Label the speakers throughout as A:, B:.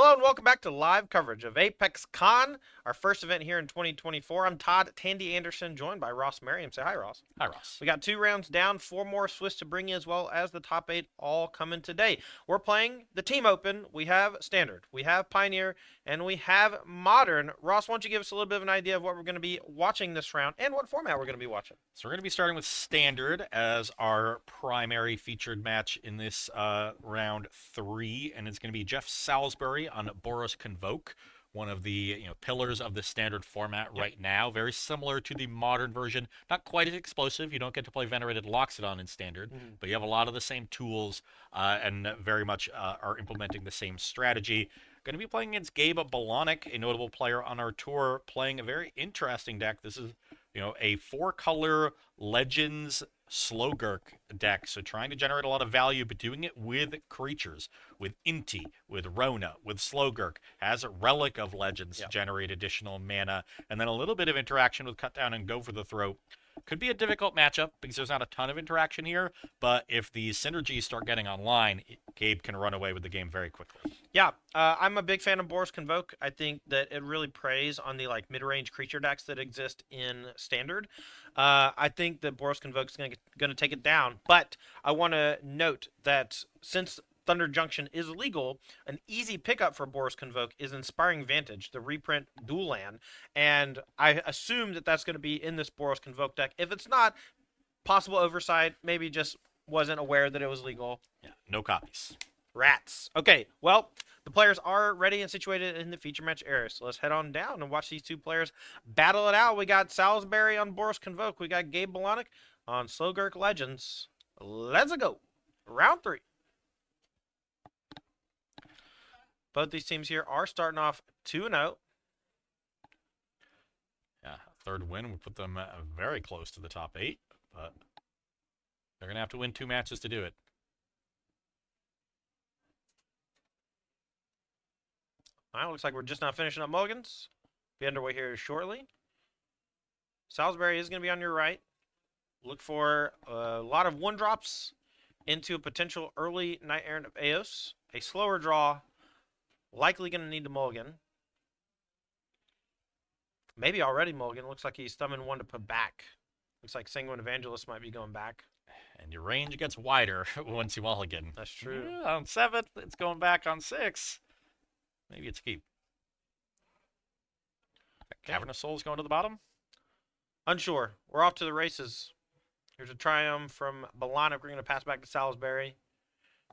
A: Hello and welcome back to live coverage of Apex Con, our first event here in 2024. I'm Todd Tandy Anderson, joined by Ross Merriam. Say hi, Ross.
B: Hi, Ross.
A: We got 2 rounds down, 4 more Swiss to bring you, as well as the top 8 all coming today. We're playing the Team Open. We have Standard, we have Pioneer, and we have Modern. Ross, why don't you give us a little bit of an idea of what we're going to be watching this round and what format we're going to be watching?
B: So we're going to be starting with Standard as our primary featured match in this round 3, and it's going to be Jeff Salisbury on Boros Convoke, one of the pillars of the Standard format right now. Very similar to the Modern version, not quite as explosive. You don't get to play Venerated Loxodon in Standard, but you have a lot of the same tools and very much are implementing the same strategy. Going to be playing against Gabe Balonic, a notable player on our tour, playing a very interesting deck. This is a 4-color Legends Slowgurk deck, so trying to generate a lot of value, but doing it with creatures, with Inti, with Rona, with Slowgurk, has a Relic of Legends to generate additional mana, and then a little bit of interaction with Cut Down and Go for the Throat. Could be a difficult matchup because there's not a ton of interaction here, but if the synergies start getting online, Gabe can run away with the game very quickly.
A: Yeah, I'm a big fan of Boros Convoke. I think that it really preys on the mid-range creature decks that exist in Standard. I think that Boros Convoke is going to take it down, but I want to note that since Thunder Junction is legal, an easy pickup for Boros Convoke is Inspiring Vantage, the reprint dual land, and I assume that that's going to be in this Boros Convoke deck. If it's not, possible oversight, maybe just wasn't aware that it was legal.
B: Yeah, no copies.
A: Rats. Okay, well, the players are ready and situated in the feature match area, so let's head on down and watch these two players battle it out. We got Salisbury on Boros Convoke. We got Gabe Balonic on Slowgurk Legends. Let's go. Round 3. Both these teams here are starting off 2-0.
B: Yeah, third win would put them very close to the top 8, but they're going to have to win 2 matches to do it.
A: All right, looks like we're just now finishing up mulligans. Be underway here shortly. Salisbury is going to be on your right. Look for a lot of 1-drops into a potential early Knight Errant of Eos. A slower draw. Likely going to need to mulligan. Maybe already mulligan. Looks like he's thumbing one to put back. Looks like Sanguine Evangelist might be going back.
B: And your range gets wider once you mulligan.
A: That's true.
B: Yeah, on 7th, it's going back on 6. Maybe it's keep. Cavern of Souls going to the bottom?
A: Unsure. We're off to the races. Here's a Triumph from Balonic. We're going to pass back to Salisbury.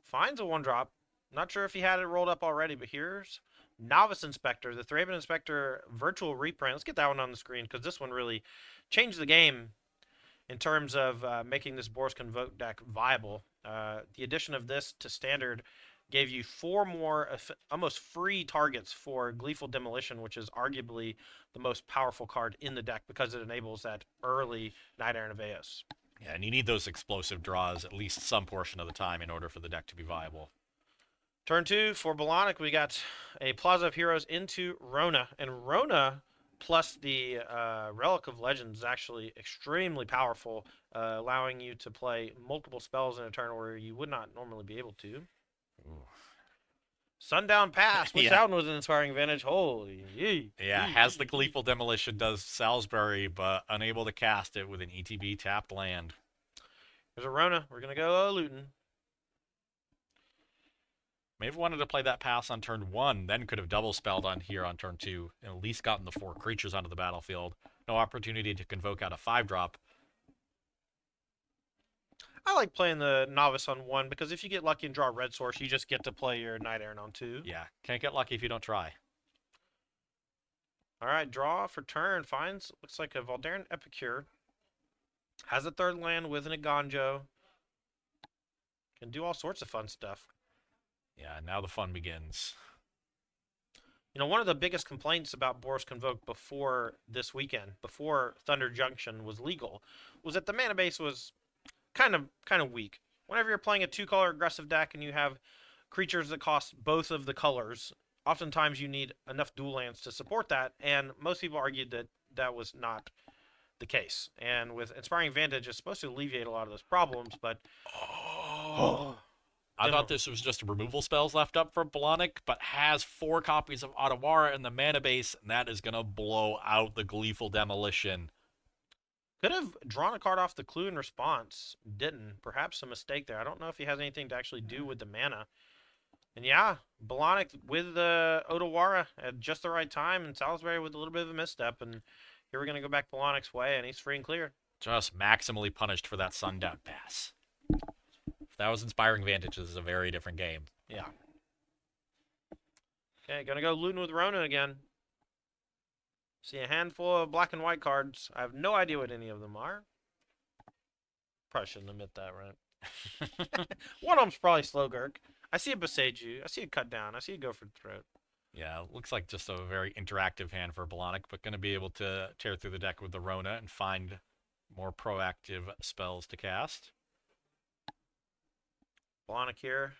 A: Finds a 1-drop. Not sure if he had it rolled up already, but here's Novice Inspector, the Thraben Inspector virtual reprint. Let's get that one on the screen because this one really changed the game in terms of making this Boros Convoke deck viable. The addition of this to Standard gave you 4 more almost free targets for Gleeful Demolition, which is arguably the most powerful card in the deck because it enables that early Knight Errant of Eos.
B: Yeah, and you need those explosive draws at least some portion of the time in order for the deck to be viable.
A: Turn 2 for Balonic, we got a Plaza of Heroes into Rona. And Rona plus the Relic of Legends is actually extremely powerful, allowing you to play multiple spells in a turn where you would not normally be able to.
B: Ooh.
A: Sundown Pass, which that one was an Inspiring Vantage. Holy
B: yeah, has the Gleeful Demolition, does Salisbury, but unable to cast it with an ETB tapped land.
A: There's a Rona. We're going to go Luton.
B: May have wanted to play that pass on turn 1, then could have double spelled on here on turn 2, and at least gotten the 4 creatures onto the battlefield. No opportunity to convoke out a 5-drop.
A: I like playing the Novice on 1 because if you get lucky and draw a red source, you just get to play your Knight Errant on 2.
B: Yeah, can't get lucky if you don't try.
A: All right, draw for turn. Finds, looks like a Voldaren Epicure. Has a 3rd land with an Aganjo. Can do all sorts of fun stuff.
B: Yeah, now the fun begins.
A: You know, one of the biggest complaints about Boros Convoke before this weekend, before Thunder Junction was legal, was that the mana base was kind of weak. Whenever you're playing a 2-color aggressive deck and you have creatures that cost both of the colors, oftentimes you need enough dual lands to support that, and most people argued that that was not the case. And with Inspiring Vantage, it's supposed to alleviate a lot of those problems, but
B: I thought this was just removal spells left up for Blahnik, but has 4 copies of Otawara in the mana base, and that is going to blow out the Gleeful Demolition.
A: Could have drawn a card off the clue in response. Didn't. Perhaps a mistake there. I don't know if he has anything to actually do with the mana. And yeah, Blahnik with the Otawara at just the right time, and Salisbury with a little bit of a misstep. And here we're going to go back Blahnik's way, and he's free and clear.
B: Just maximally punished for that Sundown Pass. If that was Inspiring Vantage, this is a very different game.
A: Yeah. Okay, gonna go looting with Rona again. See a handful of black and white cards. I have no idea what any of them are. Probably shouldn't admit that, right? One of them's probably Slowgurk. I see a Boseiju. I see a Cut Down. I see a Go for the Throat.
B: Yeah, looks like just a very interactive hand for Blahnik, but going to be able to tear through the deck with the Rona and find more proactive spells to cast.
A: Blahnik here.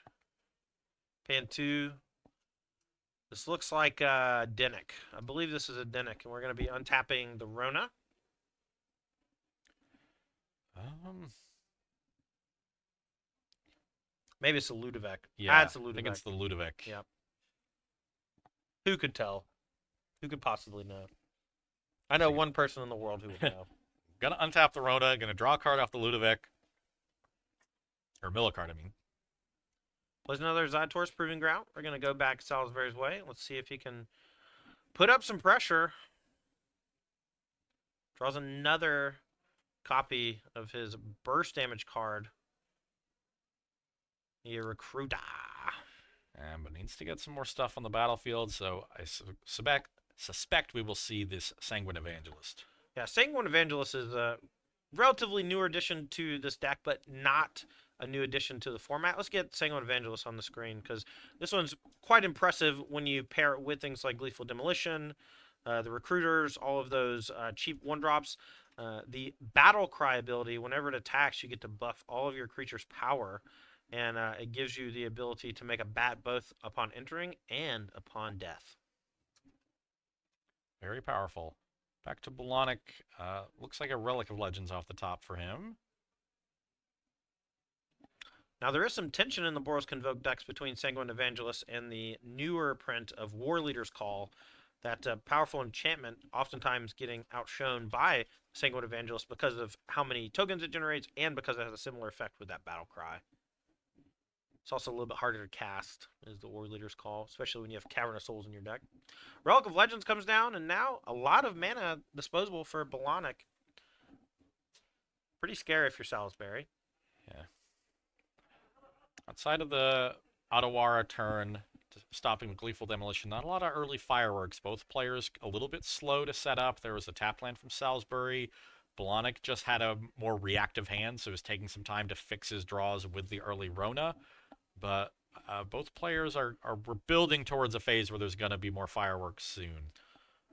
A: Pan 2. This looks like Dinnik. I believe this is a Dinnik, and we're going to be untapping the Rona. Maybe it's a Ludovic.
B: Yeah,
A: it's a Ludovic.
B: I think it's the Ludovic.
A: Yep. Who could tell? Who could possibly know? I know one person in the world who would know.
B: Gonna untap the Rona, gonna draw a card off the Ludovic. Or mill a card, I mean.
A: Plays another Zytor's Proving Ground. We're going to go back Salisbury's way. Let's see if he can put up some pressure. Draws another copy of his burst damage card. He Recruiter.
B: But needs to get some more stuff on the battlefield, so I suspect we will see this Sanguine Evangelist.
A: Yeah, Sanguine Evangelist is a relatively newer addition to this deck, but not a new addition to the format. Let's get Sanguine Evangelist on the screen, because this one's quite impressive when you pair it with things like Gleeful Demolition, the Recruiters, all of those cheap 1-drops. The Battle Cry ability, whenever it attacks, you get to buff all of your creatures' power, and it gives you the ability to make a bat both upon entering and upon death.
B: Very powerful. Back to Blahnik. Looks like a Relic of Legends off the top for him.
A: Now, there is some tension in the Boros Convoke decks between Sanguine Evangelist and the newer print of War Leader's Call. That powerful enchantment oftentimes getting outshone by Sanguine Evangelist because of how many tokens it generates and because it has a similar effect with that Battle Cry. It's also a little bit harder to cast, is the War Leader's Call, especially when you have Cavern of Souls in your deck. Relic of Legends comes down, and now a lot of mana disposable for Blahnik. Pretty scary if you're Salisbury.
B: Yeah. Outside of the Otawara turn, stopping with Gleeful Demolition, not a lot of early fireworks. Both players a little bit slow to set up. There was a tap land from Salisbury. Blahnik just had a more reactive hand, so he was taking some time to fix his draws with the early Rona. But both players are building towards a phase where there's going to be more fireworks soon.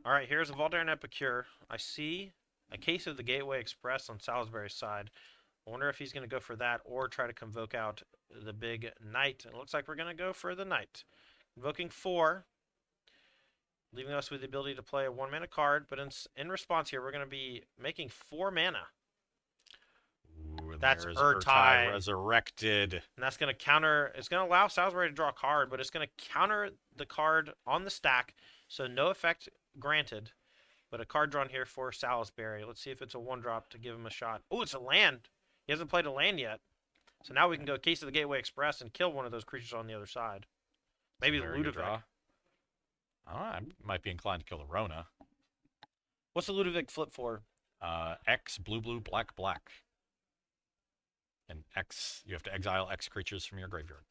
A: All right, here's a Voldaren Epicure. I see a case of the Gateway Express on Salisbury's side. I wonder if he's going to go for that or try to convoke out the big Knight. It looks like we're going to go for the Knight. Invoking 4, leaving us with the ability to play a 1-mana card. But in response here, we're going to be making 4 mana.
B: Ooh,
A: That's
B: Urtai
A: Urtai
B: Resurrected.
A: And that's going to counter, it's going to allow Salisbury to draw a card, but it's going to counter the card on the stack. So no effect granted, but a card drawn here for Salisbury. Let's see if it's a 1-drop to give him a shot. Oh, it's a land. He hasn't played a land yet. So now we can go Case of the Gateway Express and kill one of those creatures on the other side. Maybe the Ludovic.
B: Oh, I might be inclined to kill the Rona.
A: What's the Ludovic flip for?
B: X, blue, blue, black, black. And X, you have to exile X creatures from your graveyard.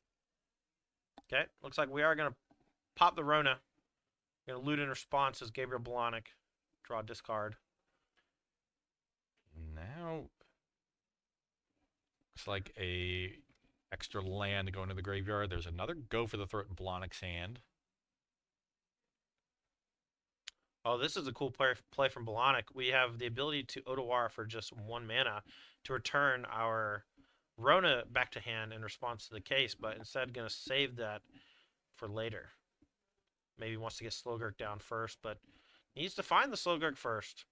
A: Okay, looks like we are going to pop the Rona. Going to loot in response as Gabriel Blahnik. Draw a discard.
B: Now, looks like a extra land going to the graveyard. There's another Go for the Throat in Blahnik's hand.
A: Oh, this is a cool play from Blahnik. We have the ability to Otawara for just 1 mana to return our Rona back to hand in response to the case, but instead going to save that for later. Maybe wants to get Slowgurk down first, but needs to find the Slowgurk first.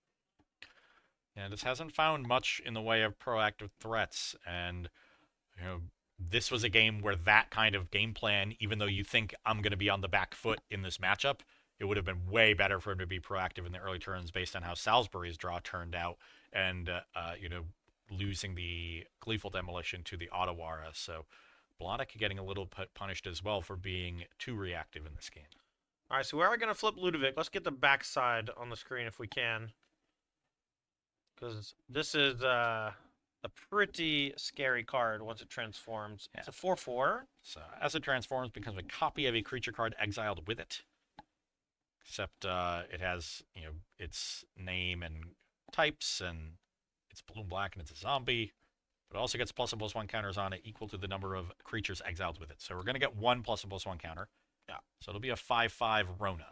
B: Yeah, this hasn't found much in the way of proactive threats, and this was a game where that kind of game plan, even though you think I'm going to be on the back foot in this matchup, it would have been way better for him to be proactive in the early turns based on how Salisbury's draw turned out and, losing the Gleeful Demolition to the Otawara. So Blahnik getting a little punished as well for being too reactive in this game.
A: All right, so we are going to flip Ludovic. Let's get the backside on the screen if we can. Because this is a pretty scary card once it transforms.
B: Yeah.
A: It's a 4/4.
B: So as it transforms, it becomes a copy of a creature card exiled with it. Except it has, its name and types, and it's blue and black, and it's a zombie. But it also gets +1/+1 counters on it equal to the number of creatures exiled with it. So we're going to get one +1/+1 counter.
A: Yeah.
B: So it'll be a 5/5 Rona.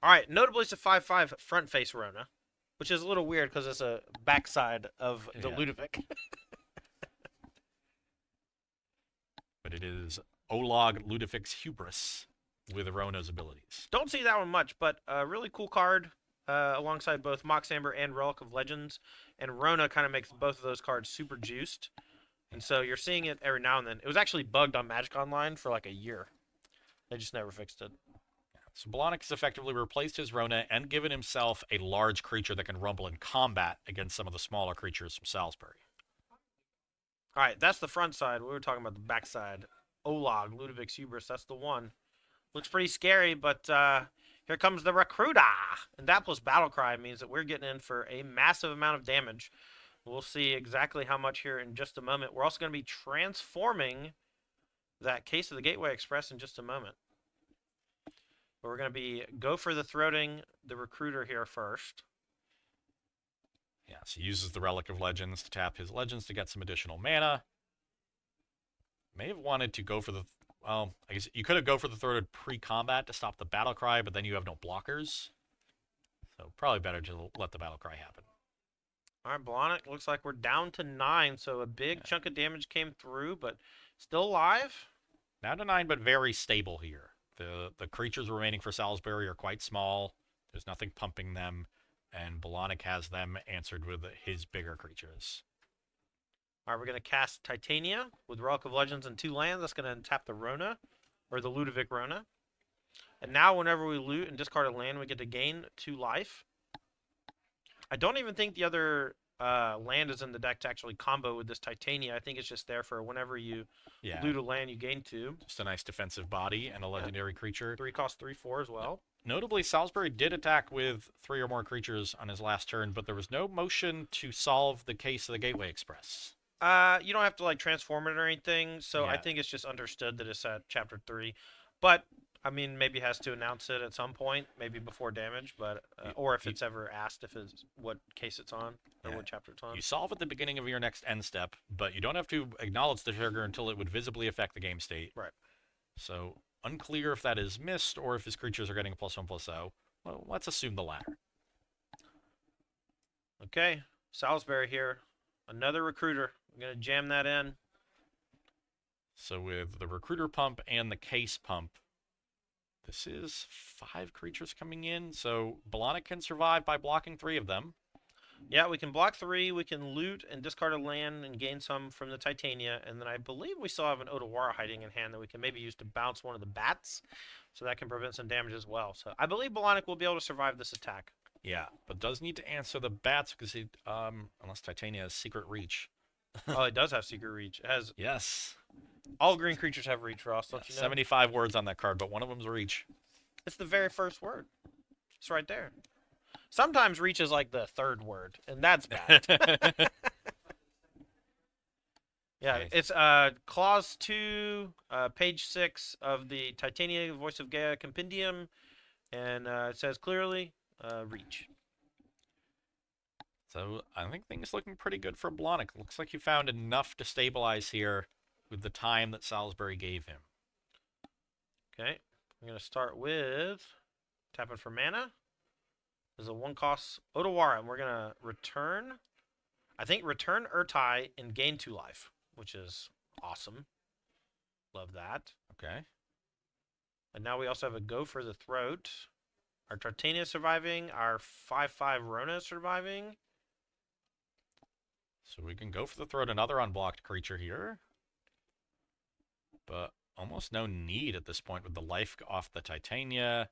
A: All right, notably it's a 5/5 front face Rona, which is a little weird because it's a backside of the Ludovic.
B: But it is Olag Ludovic's Hubris with Rona's abilities.
A: Don't see that one much, but a really cool card alongside both Mox Amber and Relic of Legends. And Rona kind of makes both of those cards super juiced. And so you're seeing it every now and then. It was actually bugged on Magic Online for like a year. They just never fixed it.
B: So Blahnik has effectively replaced his Rona and given himself a large creature that can rumble in combat against some of the smaller creatures from Salisbury.
A: All right, that's the front side. We were talking about the back side. Olag, Ludovic's Hubris, that's the one. Looks pretty scary, but here comes the Recruiter. And that plus Battlecry means that we're getting in for a massive amount of damage. We'll see exactly how much here in just a moment. We're also going to be transforming that Case of the Gateway Express in just a moment. But we're going to be go for the throating the Recruiter here first.
B: Yeah, so he uses the Relic of Legends to tap his Legends to get some additional mana. May have wanted to go for the... Well, I guess you could have go for the throated pre-combat to stop the Battlecry, but then you have no blockers. So probably better to let the Battlecry happen.
A: All right, Blahnik, looks like we're down to 9, so a big chunk of damage came through, but still alive.
B: Down to 9, but very stable here. The creatures remaining for Salisbury are quite small. There's nothing pumping them, and Blahnik has them answered with his bigger creatures.
A: All right, we're going to cast Titania with Relic of Legends and 2 lands. That's going to tap the Rona, or the Ludovic Rona. And now whenever we loot and discard a land, we get to gain 2 life. I don't even think the other land is in the deck to actually combo with this Titania. I think it's just there for whenever you loot a land, you gain 2.
B: Just a nice defensive body and a legendary creature.
A: 3 cost 3/4 as well.
B: Notably, Salisbury did attack with 3 or more creatures on his last turn, but there was no motion to solve the Case of the Gateway Express.
A: You don't have to like transform it or anything, so I think it's just understood that it's at Chapter 3. But I mean, maybe has to announce it at some point, maybe before damage, but or if it's ever asked if it's what case it's on or what chapter it's on.
B: You solve at the beginning of your next end step, but you don't have to acknowledge the trigger until it would visibly affect the game state.
A: Right.
B: So unclear if that is missed or if his creatures are getting a +1/+0. Well, let's assume the latter.
A: Okay, Salisbury here, another Recruiter. I'm gonna jam that in.
B: So with the Recruiter pump and the Case pump, this is 5 creatures coming in, so Blahnik can survive by blocking 3 of them.
A: Yeah, we can block 3, we can loot and discard a land and gain some from the Titania, and then I believe we still have an Otawara hiding in hand that we can maybe use to bounce one of the bats, so that can prevent some damage as well. So I believe Blahnik will be able to survive this attack.
B: Yeah, but does need to answer the bats because he, unless Titania has Secret Reach.
A: Oh, it does have Secret Reach. It has...
B: Yes.
A: All green creatures have Reach, Ross, don't you know?
B: 75 words on that card, but one of them's Reach.
A: It's the very first word. It's right there. Sometimes Reach is like the 3rd word, and that's bad. Yeah,
B: Nice.
A: it's Clause 2, page 6 of the Titania Voice of Gaia Compendium, and it says clearly, Reach.
B: So I think things looking pretty good for Blahnik. Looks like he found enough to stabilize here with the time that Salisbury gave him.
A: Okay, I'm going to start with tapping for mana. There's a 1-cost Otawara, and we're going to return, I think return Urtai and gain 2 life, which is awesome. Love that.
B: Okay.
A: And now we also have a go for the throat. Our Titania is surviving. Our 5/5 Rona is surviving.
B: So we can go for the throat, another unblocked creature here. but almost no need at this point with the life off the Titania.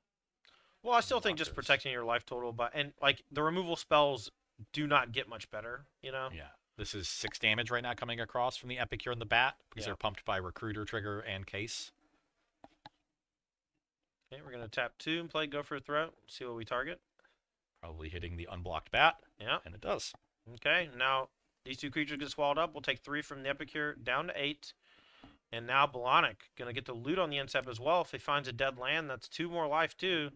A: Well, I still think just
B: Blockers.
A: protecting your life total, but and like the removal spells do not get much better, you know?
B: Yeah. This is 6 damage right now coming across from the Epicure and the Bat because
A: Yeah.
B: they're pumped by Recruiter, Trigger, and Case.
A: Okay, we're gonna tap 2 and play Go for a Throat. See what we target.
B: Probably hitting the unblocked Bat,
A: Yeah.
B: and it does.
A: Okay, now these 2 creatures get swallowed up. We'll take 3 from the Epicure down to 8. And now Balonic gonna get the loot on the instep as well. If he finds a dead land, that's 2 more life too.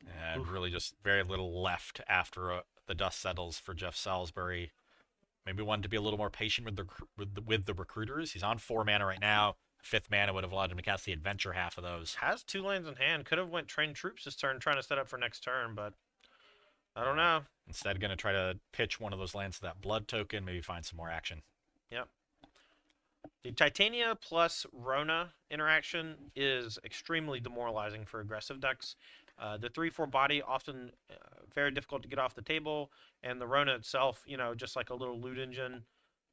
B: And
A: Oof.
B: really just very little left after the dust settles for Jeff Salisbury. Maybe wanted to be a little more patient with the recruiters. He's on 4 mana right now. 5th mana would have allowed him to cast the adventure half of those.
A: Has 2 lands in hand. Could have went train troops this turn, trying to set up for next turn, but I don't know.
B: Instead, going to try to pitch one of those lands to that blood token, maybe find some more action.
A: Yep. The Titania plus Rona interaction is extremely demoralizing for aggressive decks. The 3/4 body often very difficult to get off the table, and the Rona itself, you know, just like a little loot engine.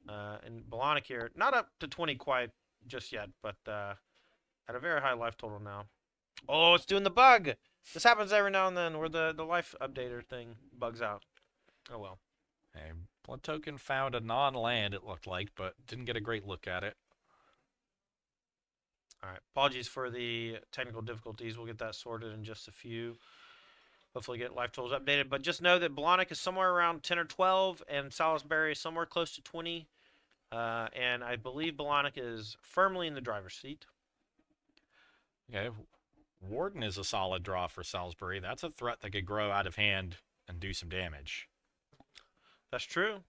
A: And Balonic here, not up to 20 quite just yet, but at a very high life total now. Oh, it's doing the bug! This happens every now and then where the life updater thing bugs out. Oh well.
B: A blood token found a non-land, it looked like, but didn't get a great look at it.
A: All right. Apologies for the technical difficulties. We'll get that sorted in just a few. Hopefully get life totals updated. But just know that Balonic is somewhere around 10 or 12, and Salisbury is somewhere close to 20. And I believe Balonic is firmly in the driver's seat.
B: Okay, Warden is a solid draw for Salisbury. That's a threat that could grow out of hand and do some damage.
A: That's true.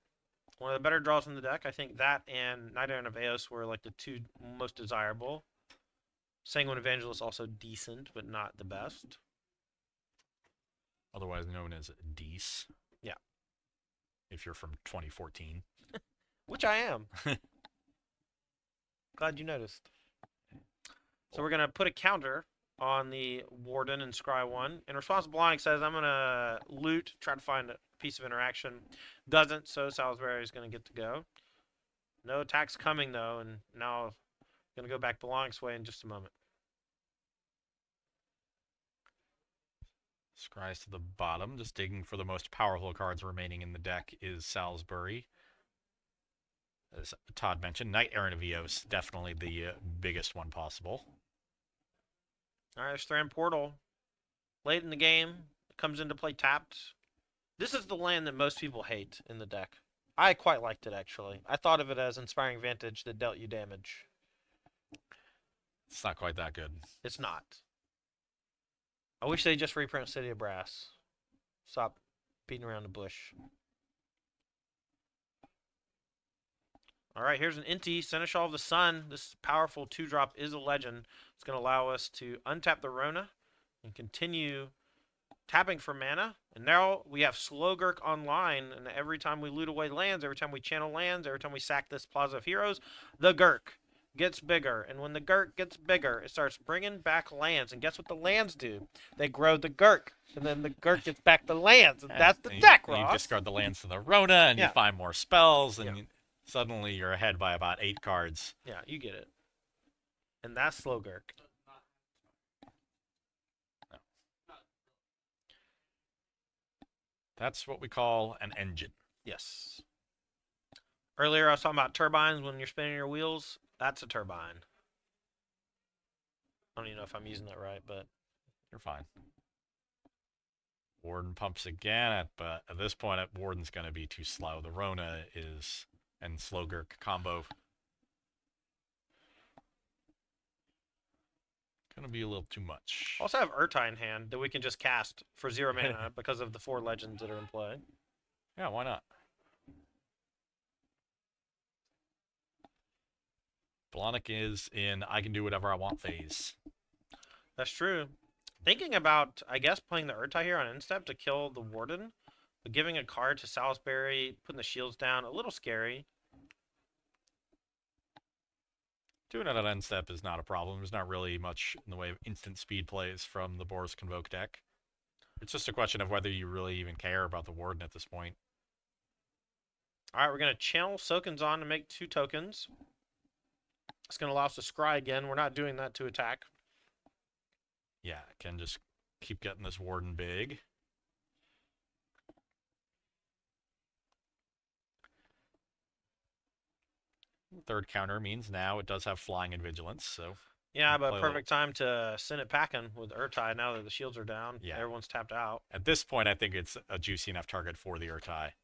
A: One of the better draws in the deck. I think that and Knight Errant of Eos were like the 2 most desirable. Sanguine Evangelist also decent, but not the best.
B: Otherwise known as Deece.
A: Yeah.
B: If you're from 2014.
A: Which I am. Glad you noticed. So we're going to put a counter on the Warden and Scry 1. And response Balonic says, I'm going to loot, try to find a piece of interaction. Doesn't, so Salisbury is going to get to go. No attacks coming, though, and now going to go back Balonic's way in just a moment.
B: Scries to the bottom, just digging for the most powerful cards remaining in the deck is Salisbury. As Todd mentioned, Knight Errant of Eos, definitely the biggest one possible.
A: All right, there's Thran Portal. Late in the game, it comes into play tapped. This is the land that most people hate in the deck. I quite liked it, actually. I thought of it as Inspiring Vantage that dealt you damage.
B: It's not quite that good.
A: It's not. I wish they just reprint City of Brass. Stop beating around the bush. All right, here's an Inti, Seneschal of the Sun. This powerful 2-drop is a legend. It's going to allow us to untap the Rona and continue tapping for mana. And now we have Slogurk online, and every time we loot away lands, every time we channel lands, every time we sack this Plaza of Heroes, the Gurk gets bigger. And when the Gurk gets bigger, it starts bringing back lands. And guess what the lands do? They grow the Gurk. And then the Gurk gets back the lands. And that's the deck,
B: You
A: Ross.
B: discard the lands to the Rona, and
A: Yeah.
B: you find more spells, and
A: Yeah.
B: suddenly you're ahead by about 8 cards.
A: Yeah, you get it. And that's Slogurk.
B: That's what we call an engine.
A: Yes. Earlier I was talking about turbines when you're spinning your wheels. That's a turbine. I don't even know if I'm using that right, but
B: You're fine. Warden pumps again, but at this point, Warden's going to be too slow. The Rona is, and Slogurk combo, going to be a little too much.
A: also have Urtai in hand that we can just cast for 0 mana because of the 4 legends that are in play.
B: Yeah, why not? Balonic is in I can do whatever I want phase.
A: That's true. Thinking about, I guess, playing the Urtai here on instep to kill the Warden, but giving a card to Salisbury, putting the shields down, a little scary.
B: Doing it at end step is not a problem. There's not really much in the way of instant speed plays from the Boros Convoke deck. It's just a question of whether you really even care about the Warden at this point.
A: All right, we're going to channel Sokens on to make 2 tokens. It's going to allow us to scry again. We're not doing that to attack.
B: Yeah, can just keep getting this Warden big. Third counter means now it does have flying and vigilance, so
A: Yeah,
B: I'll
A: but
B: play a little-
A: perfect time to send it packing with Urtai now that the shields are down.
B: Yeah.
A: Everyone's tapped out.
B: At this point, I think it's a juicy enough target for the Urtai.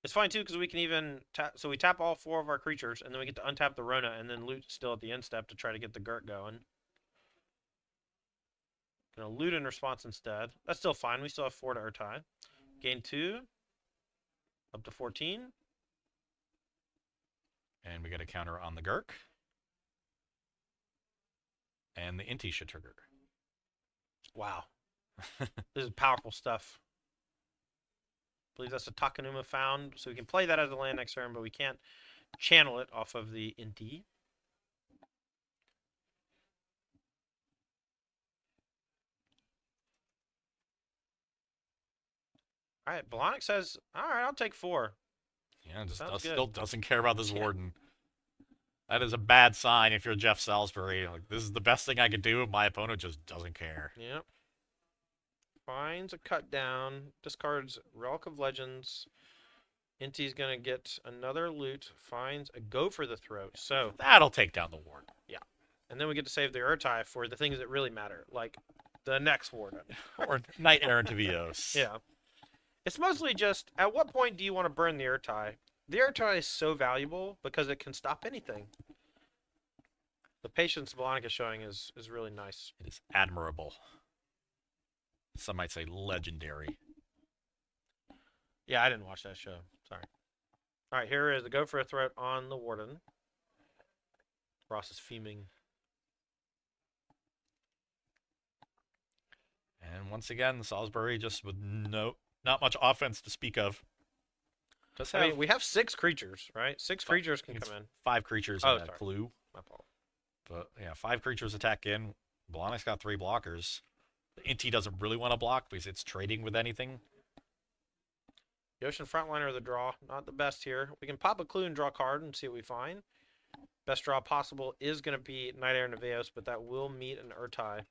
A: It's fine too because we can even tap. So we tap all 4 of our creatures, and then we get to untap the Rona, and then loot still at the end step to try to get the Gurk going. Gonna loot in response instead. That's still fine. We still have 4 to Urtai. Gain 2. Up to 14.
B: And we get a counter on the Gurk. And the Inti should trigger.
A: Wow. This is powerful stuff. I believe that's a Takanuma found, so we can play that as a land next turn, but we can't channel it off of the Inti. All right, Balonic says, all right, I'll take 4.
B: Yeah, just
A: Sounds good.
B: still doesn't care about this
A: Yeah.
B: Warden. That is a bad sign if you're Jeff Salisbury. Like, this is the best thing I could do, and my opponent just doesn't care.
A: Yep. Finds a cut down, discards Relic of Legends. Inti's gonna get another loot, finds a Go for the Throat. So,
B: That'll take down the Warden.
A: and then we get to save the Urtai for the things that really matter, like the next Warden.
B: Or Knight Errant of Eos.
A: Yeah. It's mostly just, at what point do you want to burn the Urtai? The Urtai is so valuable because it can stop anything. The patience Balonic is showing is really nice.
B: It is admirable. Some might say legendary.
A: Yeah, I didn't watch that show. Sorry. All right, here is the Go for a Throat on the Warden. Ross is fuming.
B: And once again, Salisbury just with not much offense to speak of. Just have
A: I mean, we have 6 creatures, right? 6 creatures can
B: it's
A: come in.
B: 5 creatures
A: Oh,
B: and a
A: sorry.
B: clue.
A: My fault.
B: But yeah, 5 creatures attack in. Balonic's got 3 blockers. The Inti doesn't really want to block because it's trading with anything.
A: The Ocean Frontliner of the draw, not the best here. We can pop a clue and draw a card and see what we find. Best draw possible is going to be Knight Errant of Eos, but that will meet an Urtai.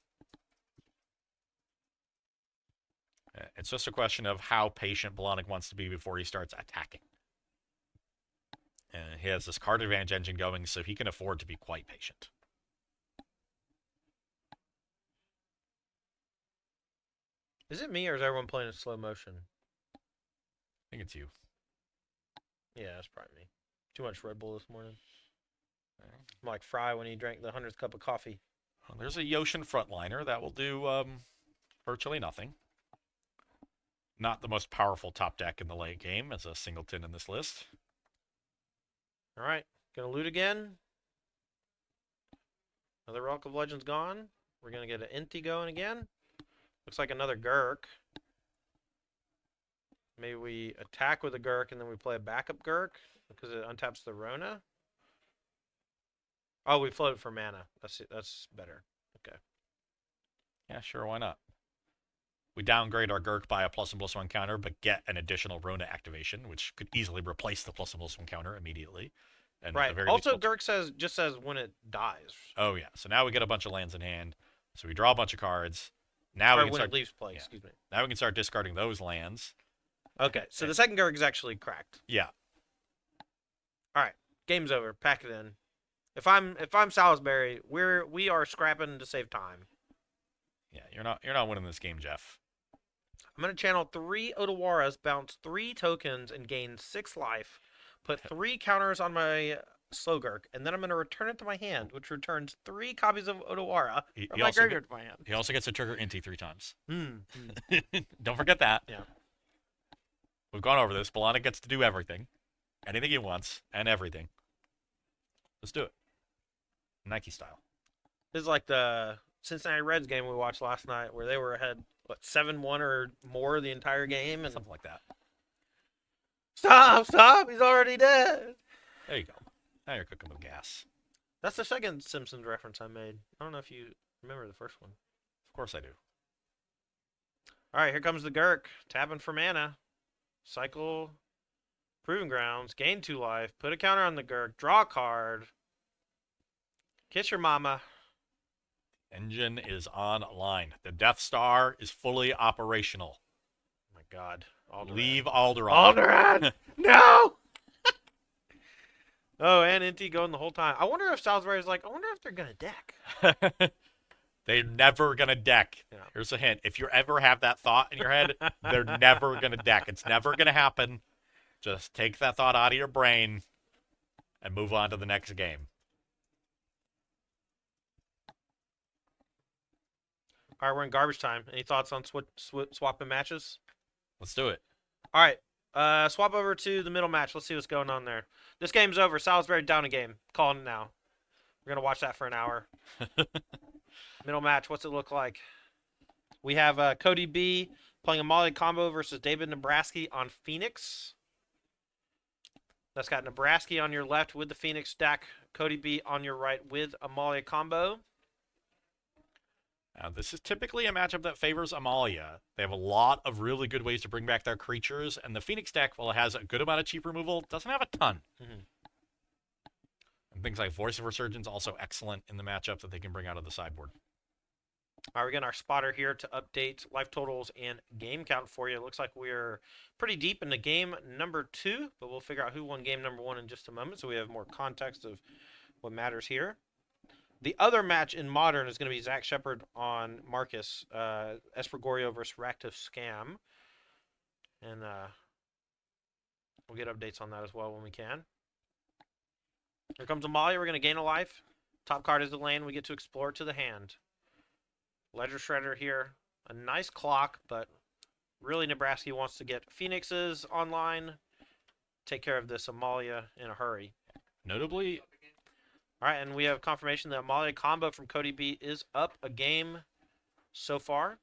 B: It's just a question of how patient Balonic wants to be before he starts attacking. And he has this card advantage engine going, so he can afford to be quite patient.
A: Is it me or is everyone playing in slow motion?
B: I think it's you.
A: Yeah, that's probably me. Too much Red Bull this morning. I'm like Fry when he drank the 100th cup of coffee.
B: Well, there's a Yoshin frontliner that will do virtually nothing. Not the most powerful top deck in the late game as a singleton in this list.
A: All right, gonna loot again. Another Relic of Legends gone. We're gonna get an Inti going again. Looks like another Gurk. Maybe we attack with a Gurk and then we play a backup Gurk because it untaps the Rona. Oh, we float for mana. That's better. Okay.
B: Yeah, sure, why not? We downgrade our Gurk by a +1/+1 counter, but get an additional Rona activation, which could easily replace the +1/+1 counter immediately. And at the
A: Right.
B: very
A: Also,
B: least,
A: Gurk just says when it dies.
B: oh yeah, so now we get a bunch of lands in hand. So we draw a bunch of cards. Now
A: Or
B: we can
A: when
B: start.
A: it leaves play.
B: yeah.
A: Excuse me.
B: Now we can start discarding those lands.
A: Okay. So the second Gurk is actually cracked.
B: Yeah,
A: Game's over. Pack it in. If I'm Salisbury, we are scrapping to save time.
B: yeah, you're not winning this game, Jeff.
A: I'm gonna channel 3 Otawaras, bounce 3 tokens, and gain 6 life. Put 3 counters on my Slow Gurk, and then I'm gonna return it to my hand, which returns 3 copies of Otawara
B: He,
A: from
B: he
A: my
B: also
A: graveyard to my hand.
B: he also gets to trigger Inti 3 times.
A: Hmm.
B: Don't forget that.
A: Yeah.
B: We've gone over this. Balonic gets to do everything, anything he wants, and everything. Let's do it. Nike style.
A: This is like the Cincinnati Reds game we watched last night, where they were ahead, what, 7-1 or more the entire game, and
B: Something like that.
A: stop, he's already dead.
B: There you go. Now you're cooking with gas.
A: That's the second Simpsons reference I made. I don't know if you remember the first one.
B: Of course I do.
A: All right, here comes the Gurk, tapping for mana. Cycle Proving Grounds, gain 2 life, put a counter on the Gurk, draw a card, kiss your mama.
B: Engine is online. The Death Star is fully operational.
A: Oh my god. Alderaan.
B: Leave Alderaan.
A: Alderaan! No! Oh, and Inti going the whole time. I wonder if Salisbury's like, I wonder if they're going to deck.
B: They're never going to deck.
A: Yeah.
B: Here's a hint. If you ever have that thought in your head, they're never going to deck. It's never going to happen. Just take that thought out of your brain and move on to the next game.
A: All right, we're in garbage time. Any thoughts on swapping matches?
B: Let's do it.
A: All right. Swap over to the middle match. Let's see what's going on there. This game's over. Salisbury down a game. Calling it now. We're going to watch that for an hour. Middle match. What's it look like? We have Cody B playing Amalia combo versus David Nebraski on Phoenix. That's got Nebraski on your left with the Phoenix stack. Cody B on your right with Amalia combo.
B: Now, this is typically a matchup that favors Amalia. They have a lot of really good ways to bring back their creatures, and the Phoenix deck, while it has a good amount of cheap removal, doesn't have a ton.
A: Mm-hmm.
B: And things like Voice of Resurgence also excellent in the matchup that they can bring out of the sideboard.
A: All right, we got our spotter here to update life totals and game count for you. It looks like we're pretty deep into game number 2, but we'll figure out who won game number 1 in just a moment, so we have more context of what matters here. The other match in Modern is going to be Zach Shepard on Marcus, Espergorio versus Reactive Scam. And we'll get updates on that as well when we can. Here comes Amalia. We're going to gain a life. Top card is the lane. We get to explore it to the hand. Ledger Shredder here. A nice clock, but really Nebraska wants to get Phoenixes online. Take care of this Amalia in a hurry.
B: Notably,
A: all right, and we have confirmation that Amalia combo from Cody B is up a game so far.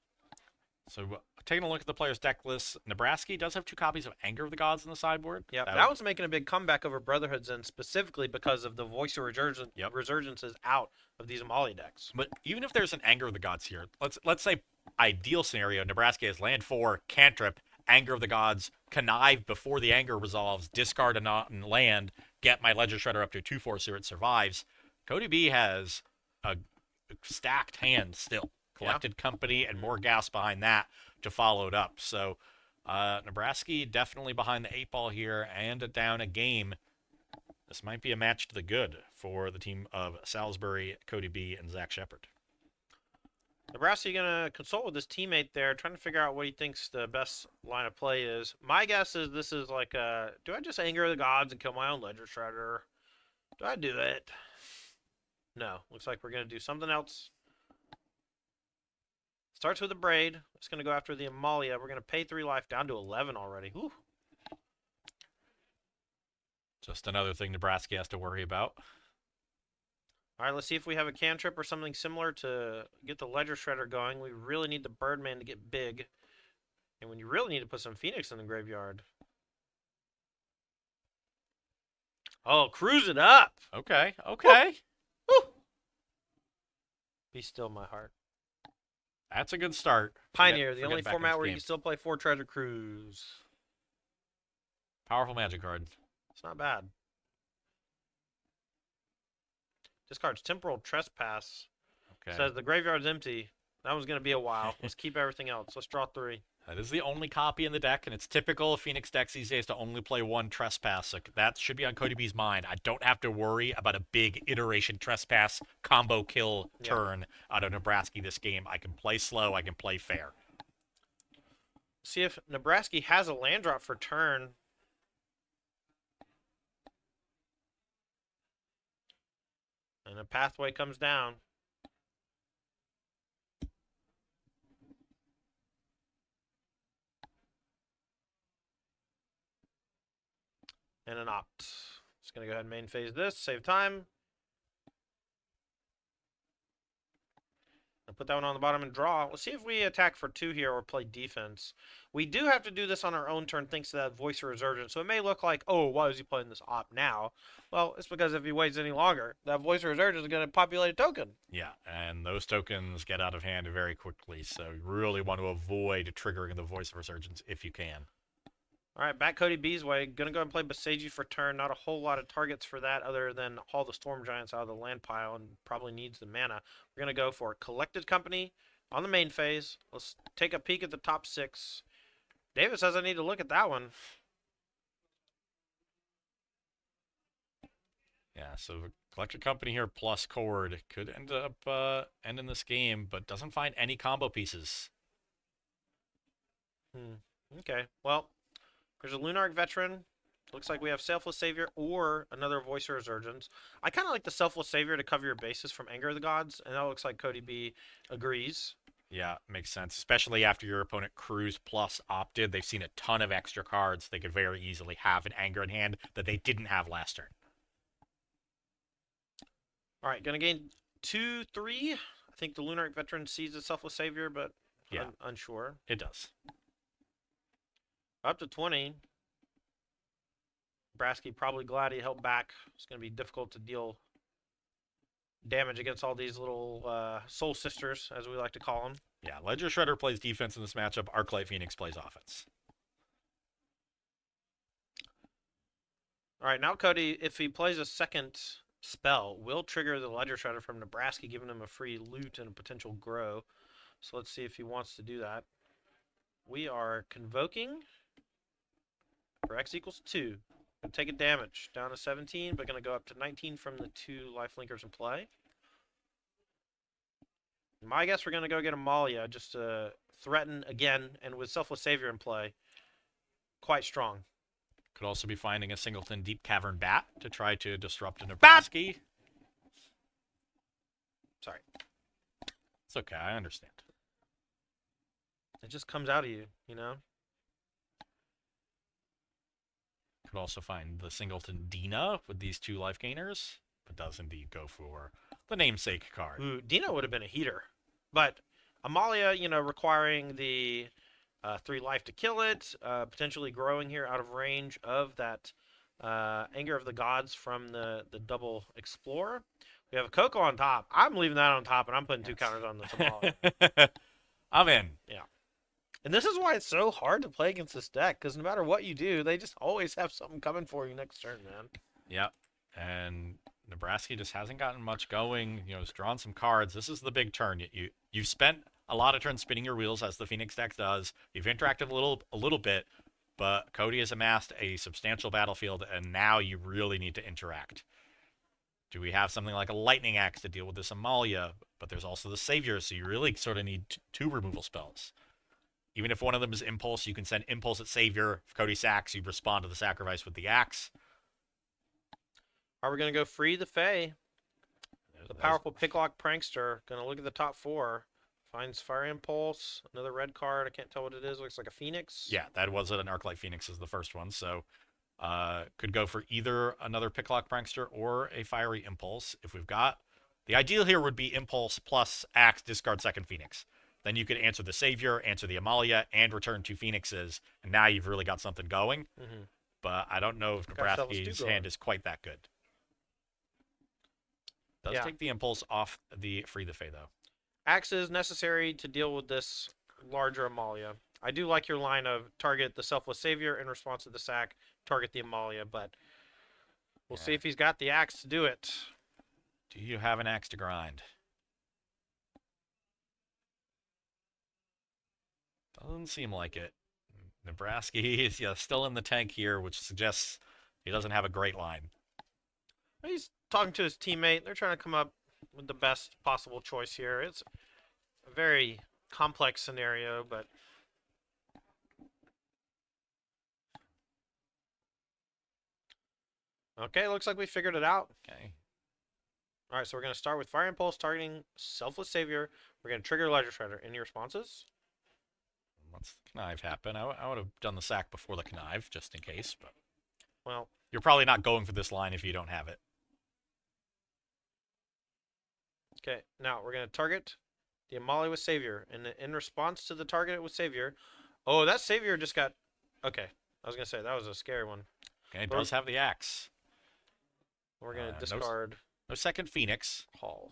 B: so taking a look at the player's deck list, Nebraska does have 2 copies of Anger of the Gods in the sideboard.
A: Yeah, that one's making a big comeback over Brotherhoods, and specifically because of the Voice of Resurgences out of these Amalia decks.
B: But even if there's an Anger of the Gods here, let's say ideal scenario, Nebraska has land 4, cantrip, Anger of the Gods, connive before the anger resolves, discard a land, get my Ledger Shredder up to 2/4 so it survives. Cody B has a stacked hand still. Collected Company and more gas behind that to follow it up. So Nebraska definitely behind the 8 ball here and down a game. This might be a match to the good for the team of Salisbury, Cody B, and Zach Shepard.
A: Nebraska going to consult with his teammate there, trying to figure out what he thinks the best line of play is. My guess is this is like do I just Anger the Gods and kill my own Ledger Shredder? Do I do it? No. Looks like we're going to do something else. Starts with a Braid. It's going to go after the Amalia. We're going to pay 3 life down to 11 already. Whew.
B: Just another thing Nebraska has to worry about.
A: All right, let's see if we have a cantrip or something similar to get the Ledger Shredder going. We really need the Birdman to get big. And when you really need to put some Phoenix in the graveyard. Oh, cruise it up.
B: Okay.
A: Woo. Be still, my heart.
B: That's a good start.
A: Pioneer, the only format where you can still play 4 Treasure Cruise.
B: Powerful Magic card.
A: It's not bad. Discards Temporal Trespass.
B: Okay.
A: Says the graveyard's empty. That one's going to be a while. Let's keep everything else. Let's draw 3.
B: That is the only copy in the deck, and it's typical of Phoenix decks these days to only play 1 Trespass. So that should be on Cody B's mind. I don't have to worry about a big iteration Trespass combo kill turn out of Nebraska this game. I can play slow. I can play fair.
A: See if Nebraska has a land drop for turn. And a pathway comes down. And an opt. Just going to go ahead and main phase this, save time. And put that one on the bottom and draw. Let's see if we attack for 2 here or play defense. We do have to do this on our own turn thanks to that Voice of Resurgence. So it may look like, oh, why is he playing this opt now? Well, it's because if he waits any longer, that Voice of Resurgence is going to populate a token.
B: Yeah, and those tokens get out of hand very quickly. So you really want to avoid triggering the Voice of Resurgence if you can.
A: All right, back Cody B's way. Gonna go and play Boseiju for turn. Not a whole lot of targets for that other than haul the Storm Giants out of the land pile and probably needs the mana. We're gonna go for Collected Company on the main phase. Let's take a peek at the top 6. David says I need to look at that one.
B: Yeah, so Collector Company here plus Cord could end up ending this game, but doesn't find any combo pieces.
A: Okay, well, there's a Lunarch Veteran. Looks like we have Selfless Savior or another Voice of Resurgence. I kind of like the Selfless Savior to cover your bases from Anger of the Gods, and that looks like Cody B agrees.
B: Yeah, makes sense, especially after your opponent Cruise plus opted. They've seen a ton of extra cards. They could very easily have an Anger in hand that they didn't have last turn.
A: All right, gonna gain 2-3. I think the Lunarch Veteran sees the Selfless Savior, but
B: Yeah.
A: unsure.
B: It does.
A: Up to 20. Brasky probably glad he held back. It's going to be difficult to deal damage against all these little soul sisters, as we like to call them.
B: Yeah, Ledger Shredder plays defense in this matchup. Arclight Phoenix plays offense.
A: All right, now Cody, if he plays a second spell, will trigger the Ledger Shredder from Nebraska, giving him a free loot and a potential grow. So let's see if he wants to do that. We are convoking for X equals 2. Gonna take a damage down to 17, but going to go up to 19 from the 2 life linkers in play. My guess we're going to go get Amalia just to threaten again, and with Selfless Savior in play, quite strong.
B: Could also be finding a Singleton Deep Cavern Bat to try to disrupt a Nebraska.
A: Sorry.
B: It's okay, I understand.
A: It just comes out of you, you know?
B: Could also find the Singleton Dina with these 2 life gainers, but does indeed go for the namesake card.
A: Ooh, Dina would have been a heater. But Amalia, you know, requiring the 3 life to kill it, potentially growing here out of range of that Anger of the Gods from the double Explorer. We have a Coco on top. I'm leaving that on top, and I'm putting 2 counters on this Amalia.
B: I'm in.
A: Yeah. And this is why it's so hard to play against this deck, because no matter what you do, they just always have something coming for you next turn, man.
B: Yep. And Nebraska just hasn't gotten much going. You know, has drawn some cards. This is the big turn. You've spent a lot of turns spinning your wheels, as the Phoenix deck does. You've interacted a little bit, but Cody has amassed a substantial battlefield, and now you really need to interact. Do we have something like a Lightning Axe to deal with this Amalia? But there's also the Savior, so you really sort of need 2 removal spells. Even if one of them is Impulse, you can send Impulse at Savior. If Cody sacks, you respond to the sacrifice with the Axe.
A: Are we going to go free the Fae? The powerful Picklock Prankster. Going to look at the top 4. Finds Fire Impulse. Another red card. I can't tell what it is. Looks like a Phoenix.
B: Yeah, that was an Arclight Phoenix is the first one. So could go for either another Picklock Prankster or a Fiery Impulse. If we've got... The ideal here would be Impulse plus Axe, discard second Phoenix. Then you could answer the Savior, answer the Amalia, and return 2 Phoenixes. And now you've really got something going.
A: Mm-hmm.
B: But I don't know if Nebraska's hand is quite that good. Does take the Impulse off the Free the Fae, though.
A: Axe is necessary to deal with this larger Amalia. I do like your line of target the Selfless Savior in response to the sack, target the Amalia, but we'll see if he's got the Axe to do it.
B: Do you have an Axe to grind? Doesn't seem like it. Nebraska is still in the tank here, which suggests he doesn't have a great line.
A: He's talking to his teammate. They're trying to come up with the best possible choice here. It's a very complex scenario, but okay, looks like we figured it out.
B: Okay.
A: All right, so we're going to start with Fire Impulse targeting Selfless Savior. We're going to trigger Ledger Shredder. Any responses?
B: Once the connive happen, I would have done the sack before the connive, just in case. But
A: well,
B: you're probably not going for this line if you don't have it.
A: Okay, now we're going to target the Amalia with Savior. And in response to the target with Savior, oh, that Savior just got... Okay, I was going to say, that was a scary one.
B: Okay, it does have the Axe.
A: We're going to discard...
B: No second Phoenix.
A: Haul.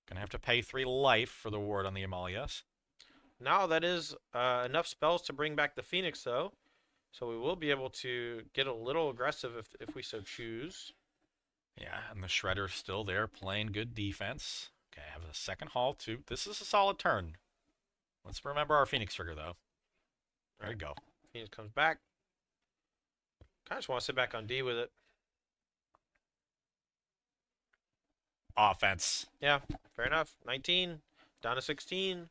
B: Gonna have to pay 3 life for the ward on the Amalias.
A: Now that is enough spells to bring back the Phoenix, though. So we will be able to get a little aggressive if we so choose.
B: Yeah, and the Shredder's still there playing good defense. Okay, I have a second Hall too. This is a solid turn. Let's remember our Phoenix trigger though. There you go.
A: Phoenix comes back. I just want to sit back on D with it.
B: Offense.
A: Yeah, fair enough. 19, down to 16.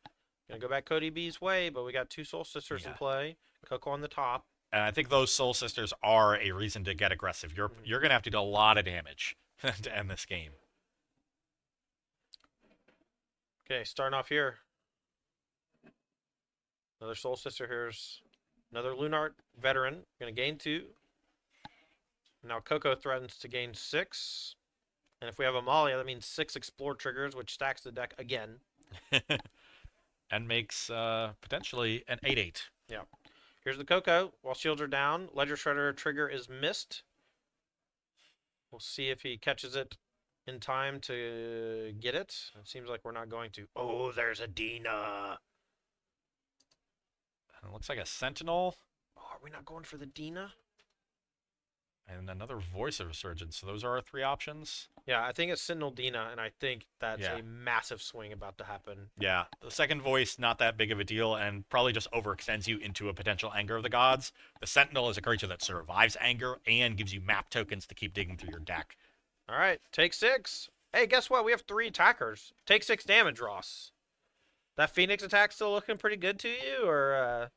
A: Gonna go back Cody B's way, but we got 2 Soul Sisters in play. Coco on the top.
B: And I think those Soul Sisters are a reason to get aggressive. You're gonna have to do a lot of damage to end this game.
A: Okay, starting off here. Another Soul Sister. Here's another Lunart veteran. Gonna gain 2. Now Coco threatens to gain 6. And if we have Amalia, that means 6 Explore triggers, which stacks the deck again.
B: And makes potentially an 8/8.
A: Yeah. Here's the Coco. While shields are down, Ledger Shredder trigger is missed. We'll see if he catches it in time to get it. It seems like we're not going to. Oh, there's a Dina.
B: And it looks like a Sentinel.
A: Oh, are we not going for the Dina?
B: And another Voice of Resurgence. So those are our 3 options.
A: Yeah, I think it's Sentinel Dina, and I think that's
B: Yeah.
A: a massive swing about to happen.
B: Yeah, the second voice, not that big of a deal, and probably just overextends you into a potential Anger of the Gods. The Sentinel is a creature that survives Anger and gives you map tokens to keep digging through your deck.
A: All right, take 6. Hey, guess what? We have 3 attackers. Take 6 damage, Ross. That Phoenix attack still looking pretty good to you, or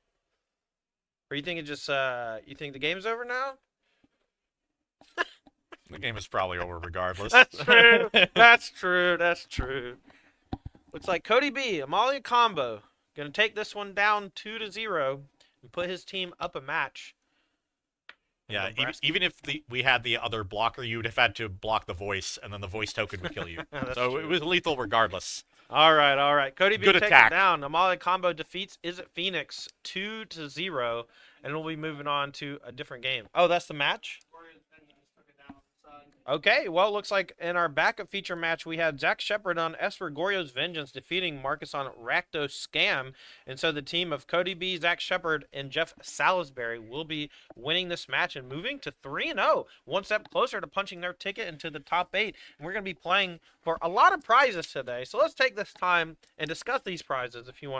A: you think it just you think the game's over now?
B: The game is probably over regardless.
A: That's true. That's true. That's true. Looks like Cody B, Amalia combo. Gonna take this one down 2-0 and put his team up a match.
B: Yeah,
A: Nebraska.
B: even if we had the other blocker, you'd have had to block the voice, and then the voice token would kill you.
A: That's
B: So
A: true.
B: it was lethal regardless.
A: All right, all right. Cody B
B: Good
A: takes
B: attack.
A: it down. Amalia combo defeats Is It Phoenix 2-0, and we'll be moving on to a different game. Oh, that's the match? Okay, well, it looks like in our backup feature match, we had Zach Shepard on Esper Goryo's Vengeance defeating Marcus on Rakdos Scam. And so the team of Cody B, Zach Shepard, and Jeff Salisbury will be winning this match and moving to 3-0, one step closer to punching their ticket into the top 8. And we're going to be playing for a lot of prizes today. So let's take this time and discuss these prizes if you want.